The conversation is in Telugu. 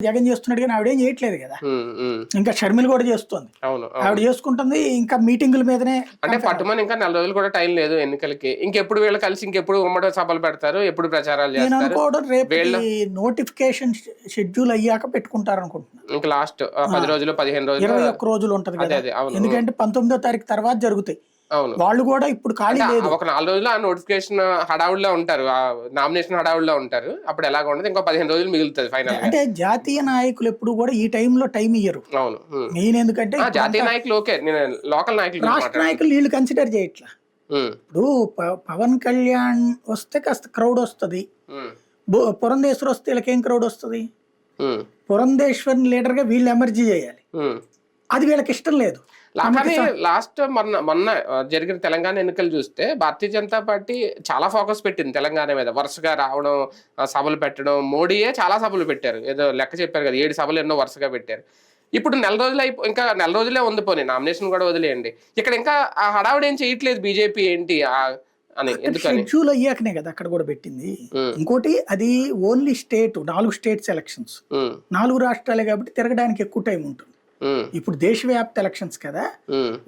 జగన్ చేస్తున్నాడు కానీ ఆవిడేం చేయట్లేదు కదా. ఉమ్, ఉమ్. ఇంకా షర్మిల కూడా చేస్తుంది, అవును ఆవిడ చేసుకుంటుంది. ఇంకా మీటింగుల మీదనే అంటే పట్టుమని ఇంకా 4 రోజులు కూడా టైం లేదు ఎన్నికలకి. ఇంకెప్పుడు వీళ్ళు కలిసి ఇంకెప్పుడు ఉమ్మడి సభలు పెడతారు, ఎప్పుడు ప్రచారాలు నేను చేస్తారు అనుకోవడం రేపు వీళ్ళు? నోటిఫికేషన్ షెడ్యూల్ అయ్యాక పెట్టుకుంటారు అనుకుంటున్నా. ఇంకా లాస్ట్ 10 రోజులు 15 రోజులు 21 రోజులు ఉంటది అదే కదా, అదే అవును ఎందుకంటే 19వ తారీఖు తర్వాత జరుగుతాయి. అవును. వాళ్ళు కూడా ఇప్పుడు ఖాళీ అంటే లేదు. ఒక 4 రోజులు ఆ నోటిఫికేషన్ హడావుడిలో ఉంటారు, ఆ నామినేషన్ హడావుడిలో ఉంటారు. అప్పుడు ఎలాగ ఉండదు, ఇంకో 15 రోజులు మిగులుతుంది ఫైనల్ గా. అంటే జాతీయ నాయకులు ఎప్పుడు కూడా ఈ టైంలో టైం ఇయ్యరు అవును. మెయిన్, ఎందుకంటే జాతీయ ఇప్పుడంతా నాయకులు ఓకే, నేను లోకల్ నాయకులు గురించి రాష్ట్ర మాట్లాడుతున్నాను. నాయకులు వీళ్ళు కన్సిడర్ చేయట్లా. ఉమ్, ఇప్పుడు పవన్ కళ్యాణ్ వస్తే కాస్త క్రౌడ్ వస్తుంది, ఉమ్, పురంధేశ్వర్ వస్తే వీళ్ళకేం క్రౌడ్ వస్తుంది. ఉమ్, పురంధేశ్వర్ లీడర్ గా వీళ్ళు ఎమర్జీ చేయాలి, ఉమ్. అది వీళ్ళకి ఇష్టం లేదు. కానీ లాస్ట్ మొన్న జరిగిన తెలంగాణ ఎన్నికలు చూస్తే భారతీయ జనతా పార్టీ చాలా ఫోకస్ పెట్టింది తెలంగాణ మీద, వరుసగా రావడం, సభలు పెట్టడం. మోడీయే చాలా సభలు పెట్టారు, ఏదో లెక్క చెప్పారు కదా, 7 సభలు ఎన్నో వరుసగా పెట్టారు. ఇప్పుడు నెల రోజులు ఇంకా నెల రోజులే ఉంది, పోనీ నామినేషన్ కూడా వదిలేయండి. ఇక్కడ ఇంకా ఆ హడావుడి ఏం చేయట్లేదు బీజేపీ ఏంటి అని, ఎందుకని? షెడ్యూల్ అయ్యాకనే కదా అక్కడ కూడా పెట్టింది. ఉమ్, ఇంకోటి అది ఓన్లీ స్టేట్, 4 స్టేట్స్ ఎలక్షన్స్, ఉమ్, 4 రాష్ట్రాలే కాబట్టి తిరగడానికి ఎక్కువ టైం ఉంటుంది. ఉమ్, ఇప్పుడు దేశవ్యాప్త ఎలక్షన్స్ కదా. ఉమ్.